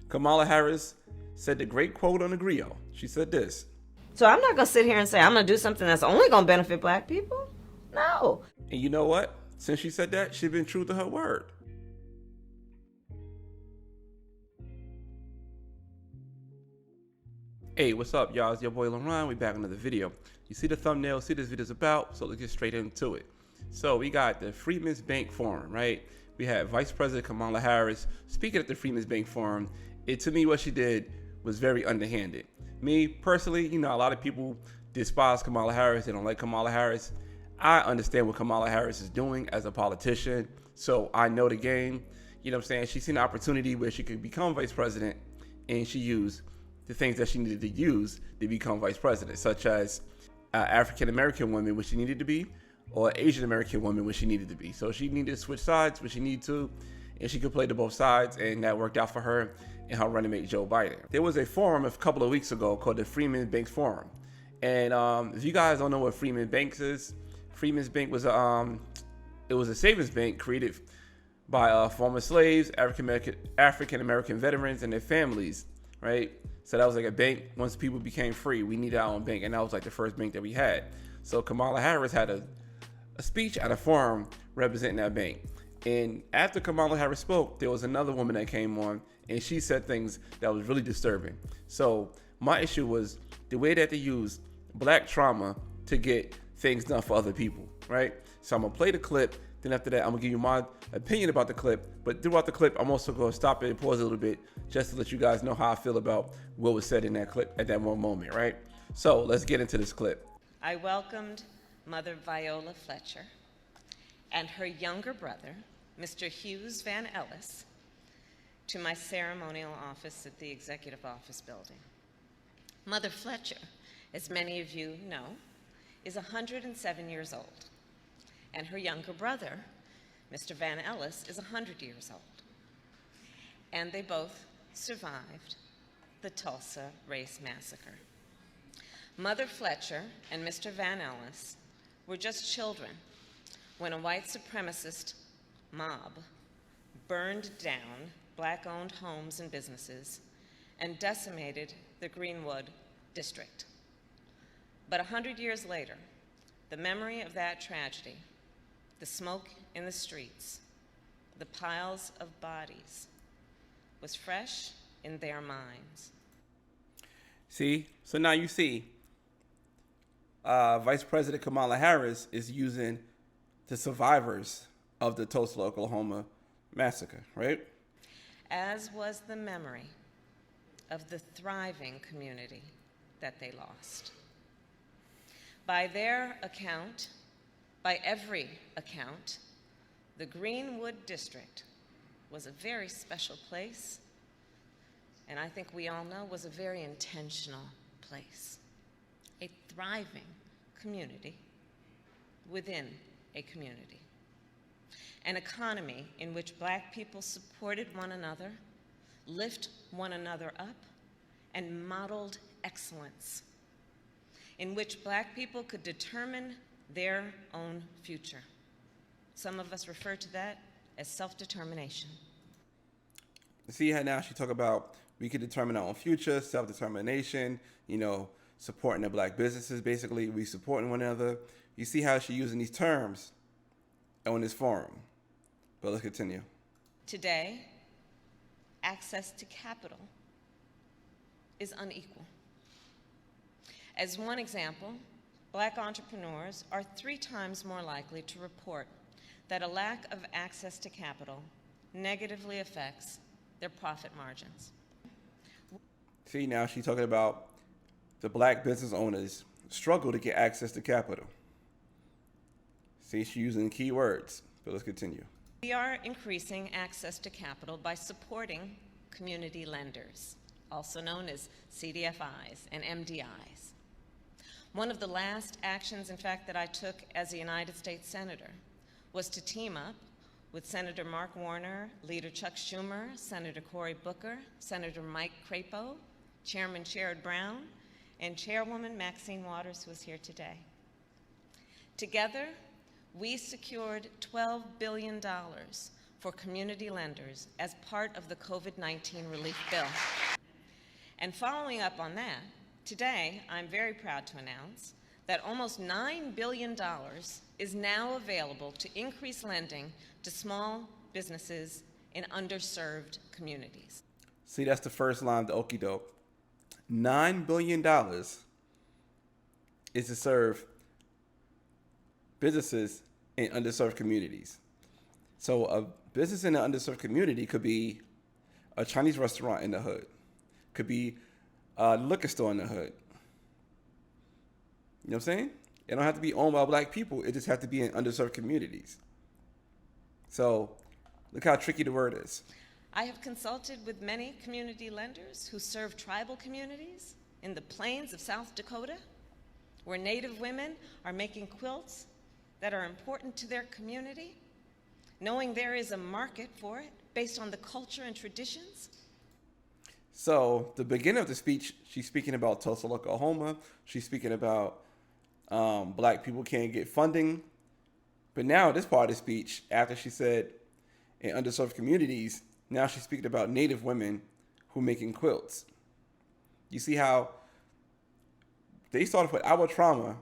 Kamala Harris said the great quote on the griot. She said this. So I'm not going to sit here and say I'm going to do something that's only going to benefit black people. No. And you know what? Since she said that, she's been true to her word. Hey, what's up, y'all? It's your boy LaRon. We back with another video. You see the thumbnail, see this video's about, so let's get straight into it. So we got the Freedmen's Bank Forum, right? We had Vice President Kamala Harris speaking at the Freedmen's Bank Forum. To me, what she did was very underhanded. Me, personally, a lot of people despise Kamala Harris. They don't like Kamala Harris. I understand what Kamala Harris is doing as a politician, so I know the game. You know what I'm saying? She's seen an opportunity where she could become vice president, and she used the things that she needed to use to become vice president, such as African-American women, which she needed to be, or Asian-American women, which she needed to be. So she needed to switch sides, which she needed to, and she could play to both sides, and that worked out for her and her running mate, Joe Biden. There was a forum a couple of weeks ago called the Freedmen's Bank Forum. And if you guys don't know what Freedmen's Bank is, Freedmen's Bank was it was a savings bank created by former slaves, African-American veterans, and their families, right? So that was like a bank. Once people became free, we needed our own bank, and that was like the first bank that we had. So Kamala Harris had a speech at a forum representing that bank. And after Kamala Harris spoke, there was another woman that came on, and she said things that was really disturbing. So my issue was the way that they use black trauma to get things done for other people, right? So I'm gonna play the clip. Then after that, I'm gonna give you my opinion about the clip. But throughout the clip, I'm also gonna stop it and pause a little bit just to let you guys know how I feel about what was said in that clip at that one moment, right? So let's get into this clip. I welcomed Mother Viola Fletcher and her younger brother, Mr. Hughes Van Ellis, to my ceremonial office at the Executive Office Building. Mother Fletcher, as many of you know, is 107 years old, and her younger brother, Mr. Van Ellis, is 100 years old. And they both survived the Tulsa Race Massacre. Mother Fletcher and Mr. Van Ellis were just children when a white supremacist mob burned down black-owned homes and businesses and decimated the Greenwood district. But 100 years later, the memory of that tragedy, the smoke in the streets, the piles of bodies, was fresh in their minds. See? So now you see, Vice President Kamala Harris is using the survivors of the Tulsa, Oklahoma massacre, right? As was the memory of the thriving community that they lost. By their account, by every account, the Greenwood district was a very special place, and I think we all know was a very intentional place. A thriving community within a community. An economy in which black people supported one another, lift one another up, and modeled excellence. In which black people could determine their own future. Some of us refer to that as self-determination. See how now she talk about we could determine our own future, self-determination, supporting the black businesses, basically, we supporting one another. You see how she's using these terms on this forum. But let's continue. Today, access to capital is unequal. As one example, black entrepreneurs are 3 times more likely to report that a lack of access to capital negatively affects their profit margins. See, now she's talking about the black business owners struggle to get access to capital. See, she's using key words, but let's continue. We are increasing access to capital by supporting community lenders, also known as CDFIs and MDIs. One of the last actions, in fact, that I took as a United States Senator was to team up with Senator Mark Warner, Leader Chuck Schumer, Senator Cory Booker, Senator Mike Crapo, Chairman Sherrod Brown, and Chairwoman Maxine Waters, who is here today. Together, we secured $12 billion for community lenders as part of the COVID-19 relief bill. And following up on that, today I'm very proud to announce that almost $9 billion is now available to increase lending to small businesses in underserved communities. See, that's the first line of the okie doke. $9 billion is to serve businesses in underserved communities. So a business in an underserved community could be a Chinese restaurant in the hood, could be a liquor store in the hood. You know what I'm saying? It don't have to be owned by black people. It just has to be in underserved communities. So look how tricky the word is. I have consulted with many community lenders who serve tribal communities in the plains of South Dakota, where Native women are making quilts that are important to their community, knowing there is a market for it based on the culture and traditions. So the beginning of the speech, she's speaking about Tulsa, Oklahoma. She's speaking about black people can't get funding. But now this part of the speech, after she said in underserved communities, now she's speaking about Native women who are making quilts. You see how they started with our trauma,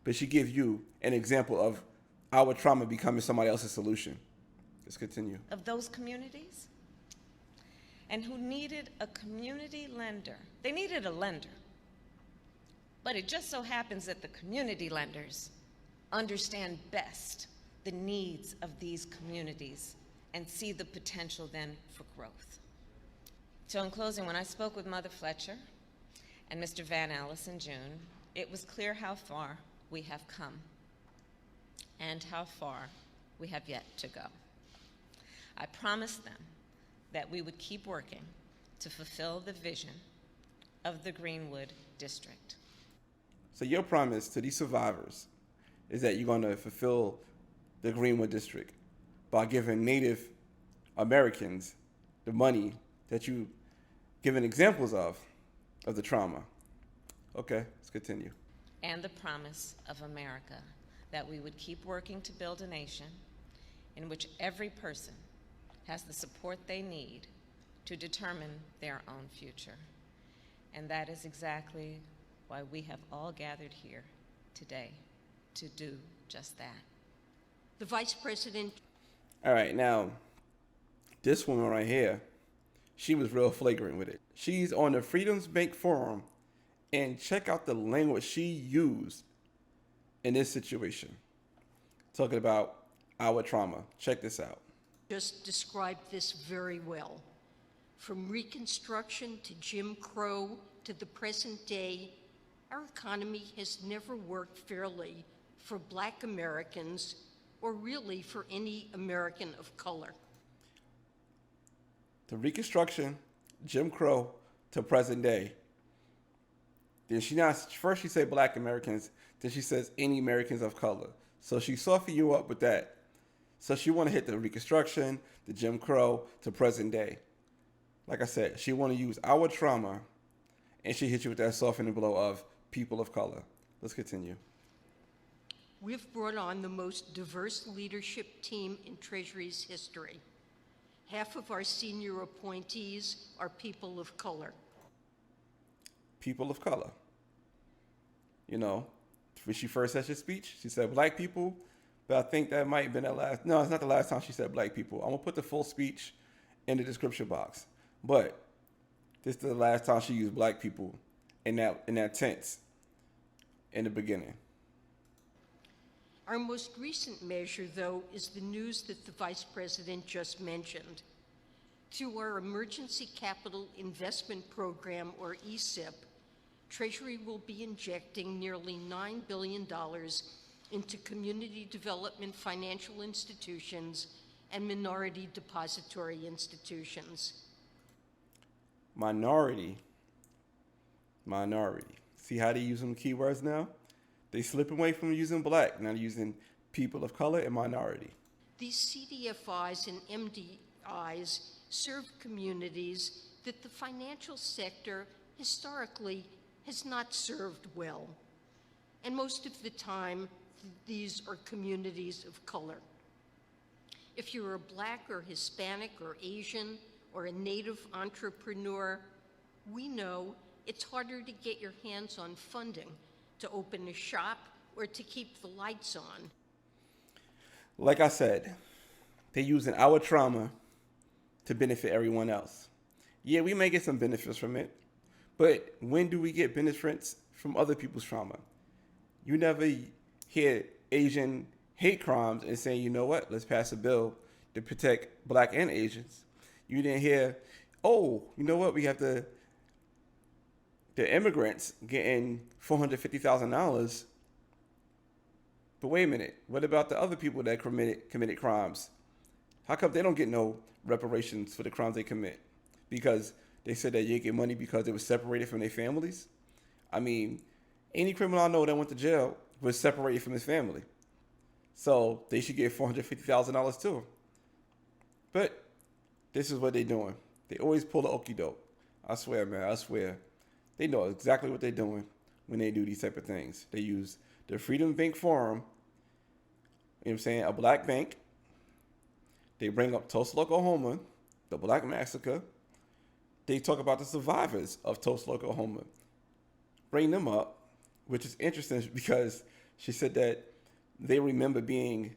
but she gives you an example of our trauma becoming somebody else's solution. Let's continue. Of those communities, and who needed a community lender. They needed a lender. But it just so happens that the community lenders understand best the needs of these communities and see the potential then for growth. So in closing, when I spoke with Mother Fletcher and Mr. Van Ellis in June, it was clear how far we have come and how far we have yet to go. I promised them that we would keep working to fulfill the vision of the Greenwood District. So your promise to these survivors is that you're going to fulfill the Greenwood District by giving Native Americans the money that you given examples of the trauma. Okay, let's continue. And the promise of America that we would keep working to build a nation in which every person has the support they need to determine their own future. And that is exactly why we have all gathered here today to do just that. The Vice President. All right, now, this woman right here, she was real flagrant with it. She's on the Freedoms Bank Forum, and check out the language she used in this situation. Talking about our trauma. Check this out. Just described this very well. From Reconstruction to Jim Crow to the present day, our economy has never worked fairly for Black Americans or really for any American of color. The Reconstruction, Jim Crow to present day. Then first she said Black Americans, then she says any Americans of color. So she softened you up with that. So she want to hit the Reconstruction, the Jim Crow to present day. Like I said, she want to use our trauma, and she hit you with that softening blow of people of color. Let's continue. We've brought on the most diverse leadership team in Treasury's history. Half of our senior appointees are people of color. People of color. You know, when she first said her speech, she said black people, but I think that might have been no, it's not the last time she said black people. I'm gonna put the full speech in the description box. But this is the last time she used black people in that tense in the beginning. Our most recent measure, though, is the news that the Vice President just mentioned. Through our Emergency Capital Investment Program, or ECIP, Treasury will be injecting nearly $9 billion into community development financial institutions and minority depository institutions. Minority. See how they use them keywords now? They slipping away from using black, now they're using people of color and minority. These CDFIs and MDIs serve communities that the financial sector historically has not served well. And most of the time, these are communities of color. If you're a Black or Hispanic or Asian or a Native entrepreneur, we know it's harder to get your hands on funding to open a shop or to keep the lights on. Like I said, they're using our trauma to benefit everyone else. Yeah, we may get some benefits from it, but when do we get benefits from other people's trauma? You never hear Asian hate crimes and saying, you know what, let's pass a bill to protect Black and Asians. You didn't hear, oh, you know what, we have the immigrants getting $450,000. But wait a minute, what about the other people that committed crimes? How come they don't get no reparations for the crimes they commit? Because they said that you get money because they were separated from their families? I mean, any criminal I know that went to jail was separated from his family. So they should get $450,000 too. But this is what they're doing. They always pull the okie doke. I swear, man, I swear. They know exactly what they're doing when they do these type of things. They use the Freedom Bank Forum, you know what I'm saying, a Black bank. They bring up Tulsa, Oklahoma, the Black massacre. They talk about the survivors of Tulsa, Oklahoma. Bring them up, which is interesting because she said that they remember being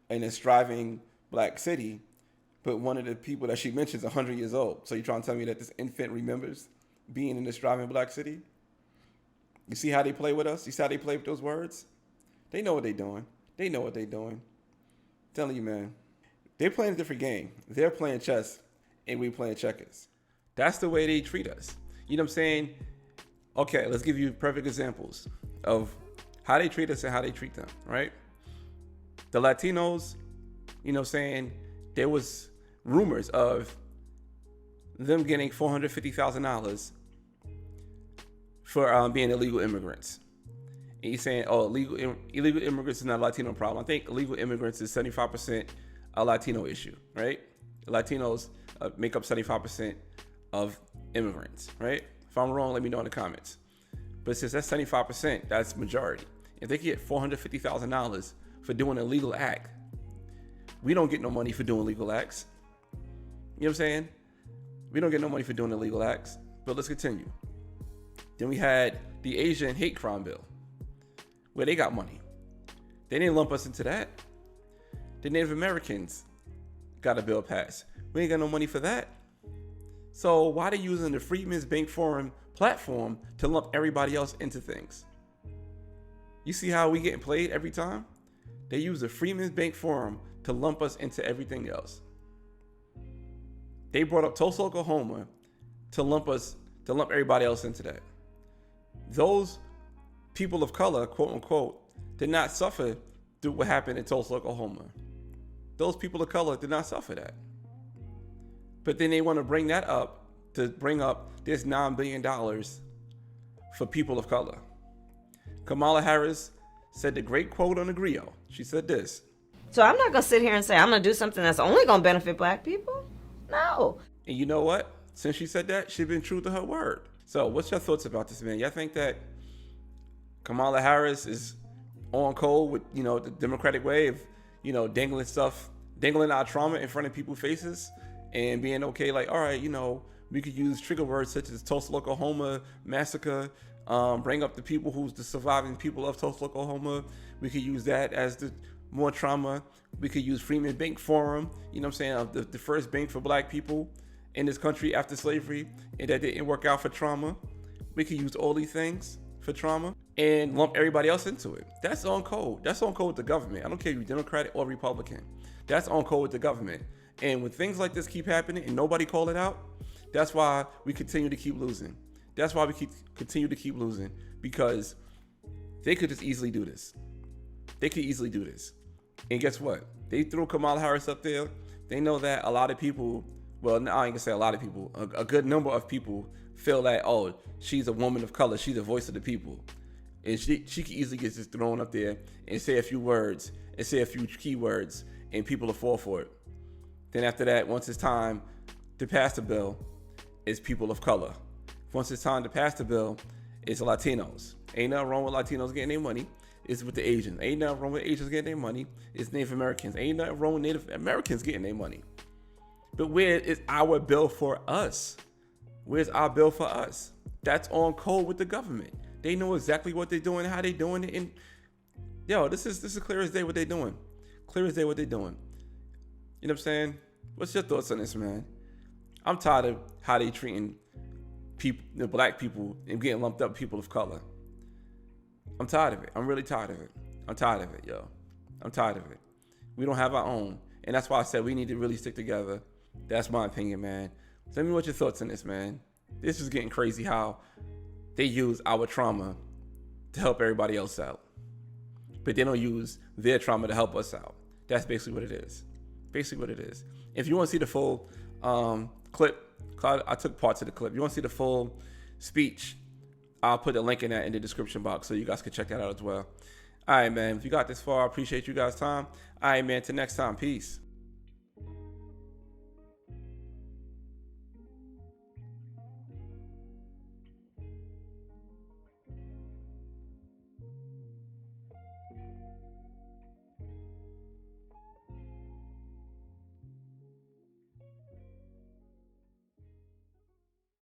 in a striving Black city, but one of the people that she mentions is 100 years old. So you're trying to tell me that this infant remembers being in a striving Black city? You see how they play with us? You see how they play with those words? They know what they're doing. They know what they're doing. I'm telling you, man. They're playing a different game. They're playing chess, and we playing checkers. That's the way they treat us. You know what I'm saying? Okay, let's give you perfect examples of how they treat us and how they treat them, right? The Latinos, you know what I'm saying, there was rumors of them getting $450,000 for being illegal immigrants. And he's saying, oh, illegal immigrants is not a Latino problem. I think illegal immigrants is 75% a Latino issue, right? Latinos make up 75% of immigrants, right? If I'm wrong, let me know in the comments. But since that's 75%, that's majority. If they get $450,000 for doing an illegal act, we don't get no money for doing illegal acts. You know what I'm saying? We don't get no money for doing illegal acts. But let's continue. Then we had the Asian hate crime bill, where they got money. They didn't lump us into that. The Native Americans got a bill passed. We ain't got no money for that. So why are they using the Freedmen's Bank Forum platform to lump everybody else into things? You see how we getting played every time? They use the Freedmen's Bank Forum to lump us into everything else. They brought up Tulsa, Oklahoma to lump everybody else into that. Those people of color, quote unquote, did not suffer through what happened in Tulsa, Oklahoma. Those people of color did not suffer that. But then they want to bring that up to bring up this $9 billion for people of color. Kamala Harris said the great quote on the griot. She said this. So I'm not going to sit here and say I'm going to do something that's only going to benefit Black people. No. And you know what? Since she said that, she's been true to her word. So what's your thoughts about this, man? Y'all think that Kamala Harris is on code with, the Democratic way of, dangling our trauma in front of people's faces and being okay, like, all right, we could use trigger words such as Tulsa, Oklahoma massacre, bring up the people who's the surviving people of Tulsa, Oklahoma. We could use that as the more trauma. We could use Freedmen's Bank Forum, the first bank for Black people in this country after slavery, and that didn't work out for trauma. We could use all these things for trauma and lump everybody else into it. That's on code. That's on code with the government. I don't care if you're Democratic or Republican. That's on code with the government. And when things like this keep happening and nobody call it out, that's why we continue to keep losing. That's why we continue to keep losing, because they could just easily do this. They could easily do this. And guess what? They threw Kamala Harris up there. They know that a lot of people, well, I ain't gonna say a lot of people, a good number of people feel that, oh, she's a woman of color. She's the voice of the people. And she could easily get just thrown up there and say a few words and say a few keywords and people will fall for it. Then after that, once it's time to pass the bill, it's people of color. Once it's time to pass the bill, it's Latinos. Ain't nothing wrong with Latinos getting their money. is with the Asians. Ain't nothing wrong with Asians getting their money. It's Native Americans. Ain't nothing wrong with Native Americans getting their money. But where is our bill for us? Where's our bill for us? That's on code with the government. They know exactly what they're doing, how they doing it. And yo, this is clear as day what they're doing. Clear as day what they're doing. You know what I'm saying? What's your thoughts on this, man? I'm tired of how they treating people, the black people, and getting lumped up with people of color. I'm tired of it. I'm really tired of it. I'm tired of it, yo. I'm tired of it. We don't have our own. And that's why I said we need to really stick together. That's my opinion, man. Tell me what your thoughts on this, man. This is getting crazy how they use our trauma to help everybody else out. But they don't use their trauma to help us out. That's basically what it is. Basically what it is. If you want to see the full clip, I took parts of the clip. You want to see the full speech, I'll put the link in that in the description box so you guys can check that out as well. All right, man. If you got this far, I appreciate you guys' time. All right, man. Till next time. Peace.